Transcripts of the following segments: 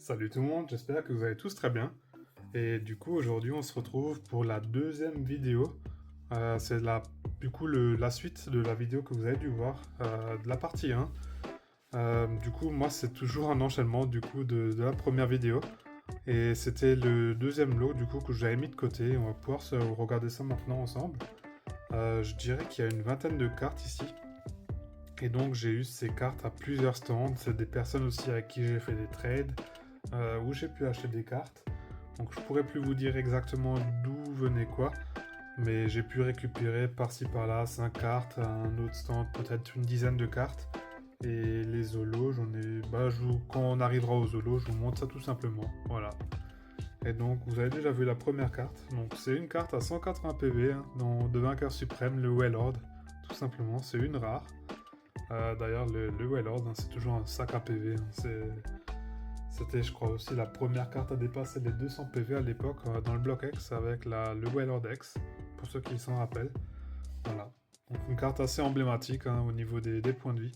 Salut tout le monde, j'espère que vous allez tous très bien. Et du coup, aujourd'hui, on se retrouve pour la deuxième vidéo. C'est la suite de la vidéo que vous avez dû voir, de la partie 1. Du coup, moi, c'est toujours un enchaînement de la première vidéo. Et c'était le deuxième lot, du coup, que j'avais mis de côté. On va pouvoir se regarder ça maintenant ensemble. Je dirais qu'il y a une vingtaine de cartes ici. Et donc, j'ai eu ces cartes à plusieurs stands. C'est des personnes aussi avec qui j'ai fait des trades. Où j'ai pu acheter des cartes. Donc je pourrais plus vous dire exactement d'où venait quoi, mais j'ai pu récupérer par-ci par-là 5 cartes, à un autre stand peut-être une dizaine de cartes. Et les zolos, j'en ai. Quand on arrivera aux zolos, je vous montre ça tout simplement. Voilà. Et donc vous avez déjà vu la première carte. Donc c'est une carte à 180 PV de vainqueur suprême, le Wailord. Tout simplement, c'est une rare. D'ailleurs, le Wailord, c'est toujours un sac à PV. C'était, je crois, aussi la première carte à dépasser les 200 PV à l'époque dans le bloc X avec le Wailord X, pour ceux qui s'en rappellent. Voilà. Donc une carte assez emblématique au niveau des points de vie.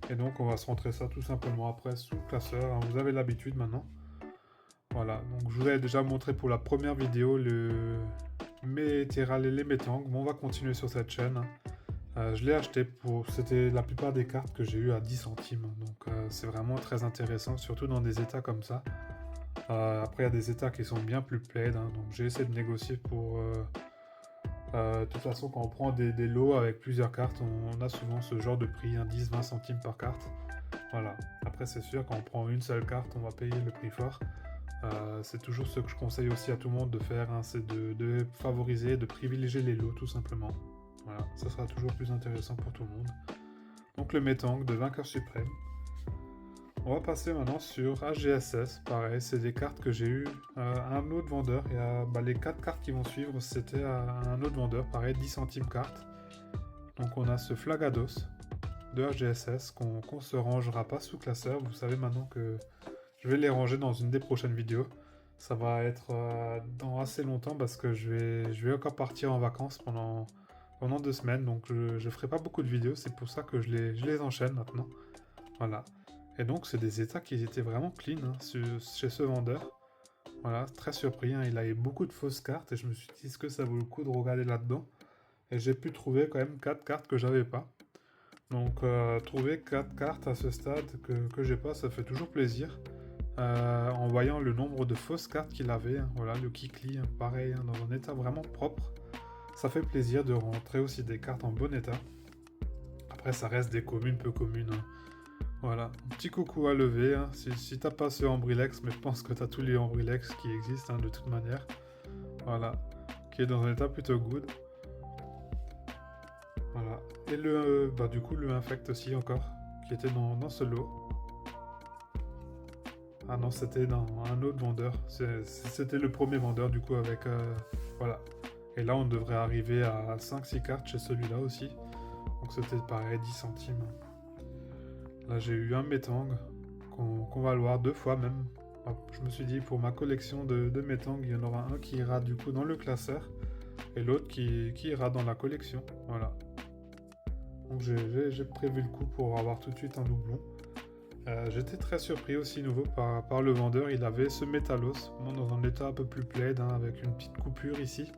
Et donc on va se rentrer ça tout simplement après sous le classeur. Vous avez l'habitude maintenant. Voilà. Donc je vous avais déjà montré pour la première vidéo mes Terral et les Métangs. Bon, on va continuer sur cette chaîne. Je l'ai acheté C'était la plupart des cartes que j'ai eu à 10 centimes. Donc c'est vraiment très intéressant, surtout dans des états comme ça. Après, il y a des états qui sont bien plus played. Donc j'ai essayé de négocier pour. De toute façon, quand on prend des lots avec plusieurs cartes, on a souvent ce genre de prix, 10-20 centimes par carte. Voilà. Après, c'est sûr, quand on prend une seule carte, on va payer le prix fort. C'est toujours ce que je conseille aussi à tout le monde de faire, c'est de favoriser, de privilégier les lots tout simplement. Voilà, ça sera toujours plus intéressant pour tout le monde. Donc le Metang de vainqueur suprême. On va passer maintenant sur HGSS. Pareil, c'est des cartes que j'ai eues à un autre vendeur. Les 4 cartes qui vont suivre, c'était à un autre vendeur. Pareil, 10 centimes carte. Donc on a ce Flagados de HGSS qu'on se rangera pas sous classeur. Vous savez maintenant que je vais les ranger dans une des prochaines vidéos. Ça va être dans assez longtemps parce que je vais encore partir en vacances pendant 2 semaines. Donc je ferai pas beaucoup de vidéos. C'est pour ça que je les enchaîne maintenant. Voilà. Et donc c'est des états qui étaient vraiment clean chez ce vendeur. Voilà, très surpris. Il avait beaucoup de fausses cartes et je me suis dit est-ce que ça vaut le coup de regarder là-dedans. Et j'ai pu trouver quand même 4 cartes que j'avais pas. Donc trouver 4 cartes à ce stade que j'ai pas, ça fait toujours plaisir. En voyant le nombre de fausses cartes qu'il avait, voilà, le Kikli, pareil, dans un état vraiment propre. Ça fait plaisir de rentrer aussi des cartes en bon état. Après, ça reste des communes peu communes. Voilà, un petit coucou à lever. Si t'as pas ce Ambrilex, mais je pense que t'as tous les Ambrilex qui existent de toute manière. Voilà, qui est dans un état plutôt good. Voilà, et du coup, le Infect aussi encore, qui était dans ce lot. Ah non, c'était dans un autre vendeur. C'était le premier vendeur du coup avec. Voilà. Et là, on devrait arriver à 5-6 cartes chez celui-là aussi. Donc c'était pareil, 10 centimes. Là, j'ai eu un Metang qu'on va le voir 2 fois même. Je me suis dit, pour ma collection de Metang, il y en aura un qui ira du coup dans le classeur et l'autre qui ira dans la collection. Voilà. Donc j'ai prévu le coup pour avoir tout de suite un doublon. J'étais très surpris aussi nouveau par le vendeur. Il avait ce Métalos, dans un état un peu plus plaid, avec une petite coupure ici.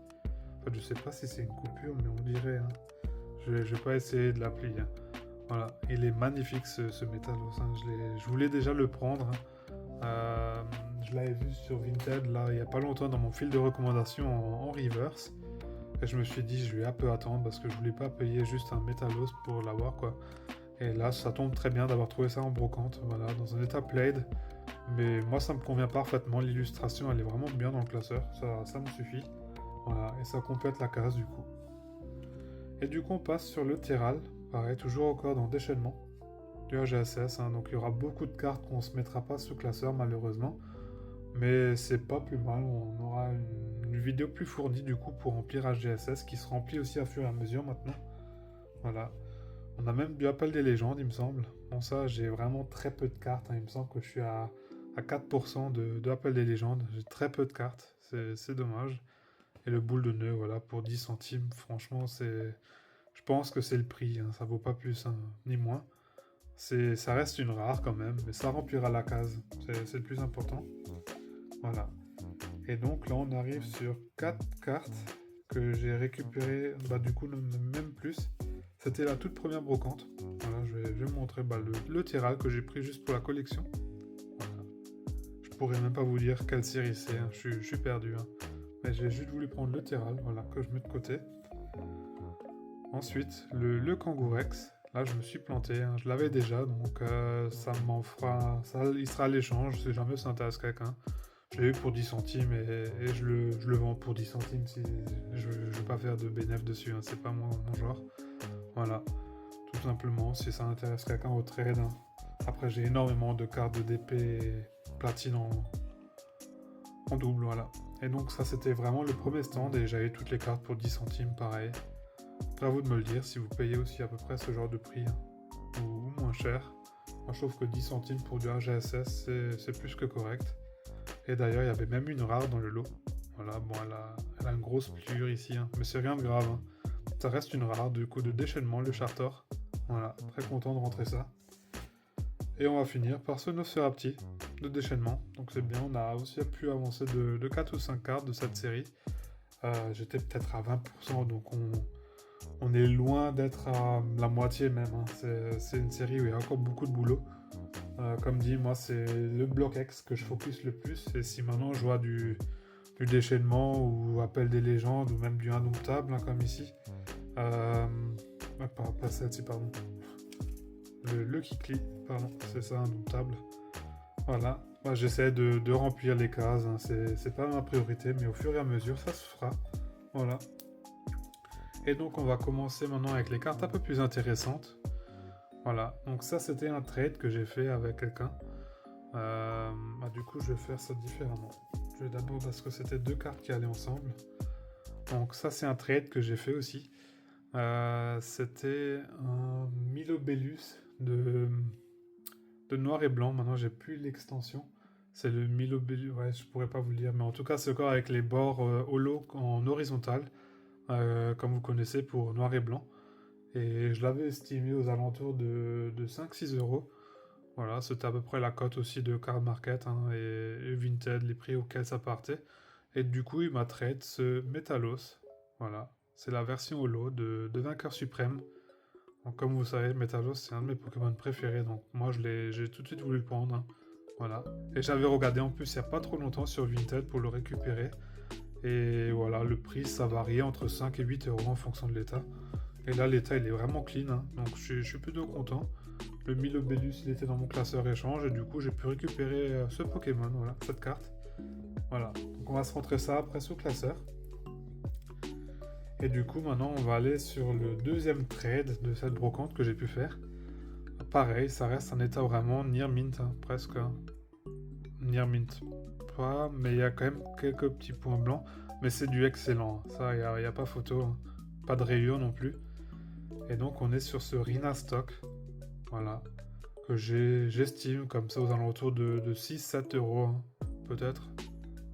Enfin, je sais pas si c'est une coupure, mais on dirait. Je vais pas essayer de l'appeler. Voilà, il est magnifique ce Métalos. Je voulais déjà le prendre. Je l'avais vu sur Vinted là il y a pas longtemps dans mon fil de recommandation en reverse. Et je me suis dit je vais un peu attendre parce que je voulais pas payer juste un Métalos pour l'avoir quoi. Et là, ça tombe très bien d'avoir trouvé ça en brocante, voilà, dans un état plaid. Mais moi, ça me convient parfaitement. L'illustration, elle est vraiment bien dans le classeur. Ça me suffit. Voilà, et ça complète la case du coup. Et du coup, on passe sur le Terral. Pareil, toujours encore dans déchaînement du HGSS. Donc, il y aura beaucoup de cartes qu'on se mettra pas sous classeur, malheureusement. Mais c'est pas plus mal. On aura une vidéo plus fournie du coup pour remplir HGSS qui se remplit aussi à fur et à mesure maintenant. Voilà. On a même du appel des légendes, il me semble. Bon, ça, j'ai vraiment très peu de cartes. Il me semble que je suis à 4% de appel des légendes. J'ai très peu de cartes. C'est dommage. Et le boule de nœud, voilà, pour 10 centimes. Franchement, je pense que c'est le prix. Ça vaut pas plus, ni moins. Ça reste une rare quand même, mais ça remplira la case. C'est le plus important. Voilà. Et donc là, on arrive sur 4 cartes que j'ai récupérées, du coup, même plus. C'était la toute première brocante. Voilà, je vais vous montrer le Tyrell que j'ai pris juste pour la collection. Voilà. Je pourrais même pas vous dire quelle série c'est, hein. Je suis perdu. Hein. Mais j'ai juste voulu prendre le Tyrell, voilà, que je mets de côté. Ensuite, le Kangourex. Là, je me suis planté, hein. Je l'avais déjà, donc ça m'en fera... il sera à l'échange, si jamais ça intéresse quelqu'un. Je l'ai eu pour 10 centimes et je le vends pour 10 centimes si je veux pas faire de bénéfice dessus, hein. C'est pas mon genre. Voilà, tout simplement, si ça intéresse quelqu'un au trade. Hein. Après, j'ai énormément de cartes de DP et platine en double, voilà. Et donc ça, c'était vraiment le premier stand et j'avais toutes les cartes pour 10 centimes, pareil. Après, à vous de me le dire si vous payez aussi à peu près ce genre de prix, hein, ou moins cher. Moi, je trouve que 10 centimes pour du RGSS, c'est plus que correct. Et d'ailleurs, il y avait même une rare dans le lot. Voilà, bon, elle a une grosse pliure ici, hein, mais c'est rien de grave. Hein. Ça reste une rare, du coup, de déchaînement, le Charter. Voilà, très content de rentrer ça. Et on va finir par ce Nosferapti de déchaînement. Donc c'est bien, on a aussi pu avancer de 4 ou 5 cartes de cette série. J'étais peut-être à 20%, donc on est loin d'être à la moitié même. Hein. C'est une série où il y a encore beaucoup de boulot. Comme dit, moi c'est le bloc X que je focus le plus. Et si maintenant je vois du déchaînement ou appel des légendes ou même du indomptable, hein, comme ici. Pas celle-ci, pardon. Le Kikli, pardon, c'est ça, indomptable. Voilà, moi j'essaie de remplir les cases, hein. C'est pas ma priorité, mais au fur et à mesure ça se fera. Voilà. Et donc on va commencer maintenant avec les cartes un peu plus intéressantes. Voilà, donc ça c'était un trade que j'ai fait avec quelqu'un. Du coup je vais faire ça différemment. Je vais d'abord parce que c'était 2 cartes qui allaient ensemble. Donc ça c'est un trade que j'ai fait aussi. C'était un Milobellus de noir et blanc. Maintenant j'ai plus l'extension. C'est le Milobellus, ouais je pourrais pas vous le dire. Mais en tout cas c'est encore avec les bords holo en horizontal. Comme vous connaissez pour noir et blanc. Et je l'avais estimé aux alentours de 5-6 euros. Voilà, c'était à peu près la cote aussi de Card Market, hein, et Vinted, les prix auxquels ça partait. Et du coup, il m'a trade ce Metalos. Voilà, c'est la version holo de Vainqueur Suprême. Donc, comme vous savez, Metalos, c'est un de mes Pokémon préférés. Donc moi, j'ai tout de suite voulu le prendre. Hein. Voilà. Et j'avais regardé en plus il n'y a pas trop longtemps sur Vinted pour le récupérer. Et voilà, le prix, ça variait entre 5 et 8 euros en fonction de l'état. Et là, l'état, il est vraiment clean, hein. Donc je suis plutôt content. Le Milobellus, il était dans mon classeur échange, et du coup, j'ai pu récupérer ce Pokémon, voilà, cette carte. Voilà, donc on va se rentrer ça après sous classeur. Et du coup, maintenant, on va aller sur le deuxième trade de cette brocante que j'ai pu faire. Pareil, ça reste un état vraiment near mint, hein, presque. Hein. Near mint. Pas, mais il y a quand même quelques petits points blancs. Mais c'est du excellent. Ça, il n'y a pas photo. Hein. Pas de rayures non plus. Et donc, on est sur ce Rina Stock. Voilà. Que j'estime comme ça aux alentours de 6-7 euros. Hein, peut-être.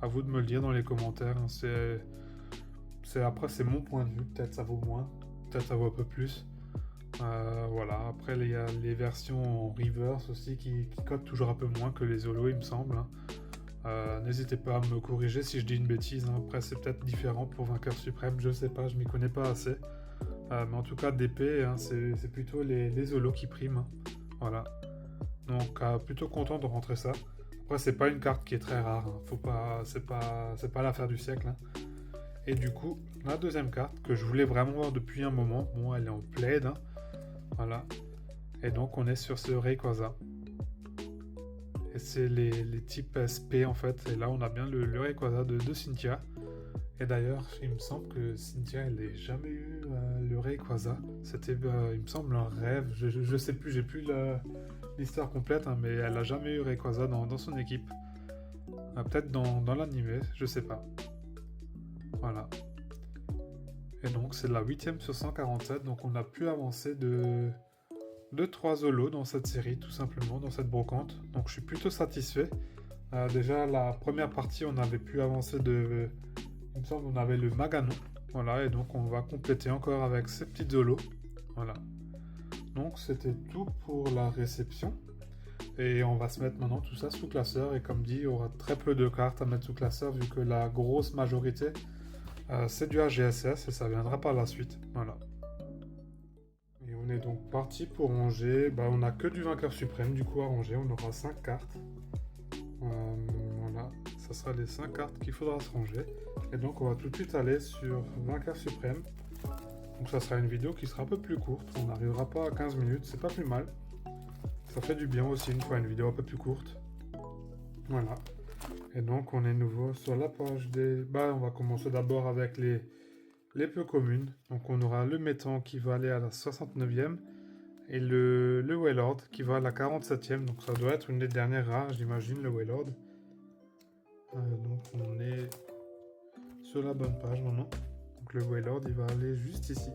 À vous de me le dire dans les commentaires. Hein. Après, c'est mon point de vue. Peut-être ça vaut moins. Peut-être ça vaut un peu plus. Voilà, après il y a les versions en reverse aussi qui cotent toujours un peu moins que les holos, il me semble. Hein. N'hésitez pas à me corriger si je dis une bêtise. Hein. Après, c'est peut-être différent pour Vainqueur Suprême, je sais pas, je m'y connais pas assez. Mais en tout cas, DP, hein, c'est plutôt les holos qui priment. Hein. Voilà. Donc, plutôt content de rentrer ça. Après, c'est pas une carte qui est très rare. Hein. C'est pas l'affaire du siècle. Hein. Et du coup, la deuxième carte que je voulais vraiment voir depuis un moment, bon, elle est en plaid. Hein. Voilà. Et donc on est sur ce Rayquaza. Et c'est les types SP en fait. Et là on a bien le Rayquaza de Cynthia. Et d'ailleurs, il me semble que Cynthia, elle n'a jamais eu le Rayquaza. C'était, il me semble, un rêve. Je sais plus, j'ai plus l'histoire complète, hein, mais elle n'a jamais eu Rayquaza dans son équipe. Peut-être dans l'animé, je sais pas. Voilà. Et donc c'est la 8ème sur 147, donc on a pu avancer de 3 holos dans cette série, tout simplement, dans cette brocante. Donc je suis plutôt satisfait. Déjà la première partie, on avait pu avancer il me semble qu'on avait le Maganon. Voilà, et donc on va compléter encore avec ces petites holos. Voilà. Donc c'était tout pour la réception. Et on va se mettre maintenant tout ça sous classeur. Et comme dit, il y aura très peu de cartes à mettre sous classeur vu que la grosse majorité c'est du AGSS et ça viendra par la suite. Voilà. Et on est donc parti pour ranger. On n'a que du vainqueur suprême du coup à ranger. On aura 5 cartes. Voilà, ça sera les 5 cartes qu'il faudra se ranger. Et donc on va tout de suite aller sur vainqueur suprême. Donc ça sera une vidéo qui sera un peu plus courte. On n'arrivera pas à 15 minutes, c'est pas plus mal. Ça fait du bien aussi une fois une vidéo un peu plus courte. Voilà. Et donc on est nouveau sur la page des... on va commencer d'abord avec les peu communes. Donc on aura le Métan qui va aller à la 69e et le Wailord qui va à la 47e. Donc ça doit être une des dernières rares, j'imagine, le Wailord. Donc on est sur la bonne page maintenant. Donc le Wailord il va aller juste ici.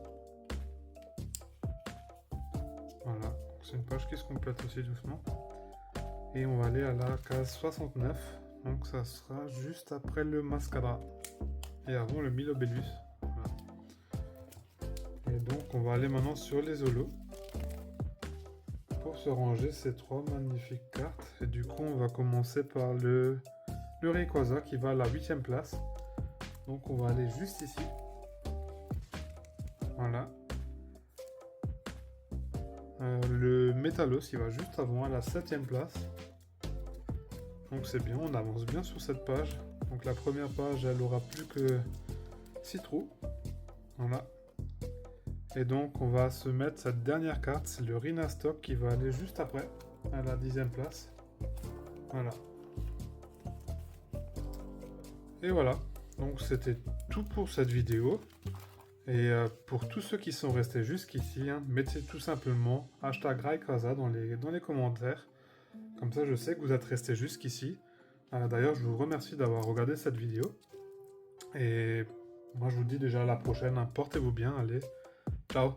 Voilà, c'est une page qui se complète aussi doucement. Et on va aller à la case 69. Donc ça sera juste après le Mascadra. Et avant le Milobellus. Voilà. Et donc on va aller maintenant sur les holos. Pour se ranger ces 3 magnifiques cartes. Et du coup on va commencer par le Rayquaza qui va à la 8e place. Donc on va aller juste ici. Voilà. Le Métalos il va juste avant à la 7e place. Donc c'est bien, on avance bien sur cette page. Donc la première page elle aura plus que 6 trous. Voilà. Et donc on va se mettre cette dernière carte, c'est le Rhinastock qui va aller juste après, à la 10e place. Voilà. Et voilà, donc c'était tout pour cette vidéo. Et pour tous ceux qui sont restés jusqu'ici, mettez tout simplement #Rayquaza dans les commentaires. Comme ça je sais que vous êtes restés jusqu'ici. D'ailleurs je vous remercie d'avoir regardé cette vidéo. Et moi je vous dis déjà à la prochaine, portez-vous bien, allez, ciao.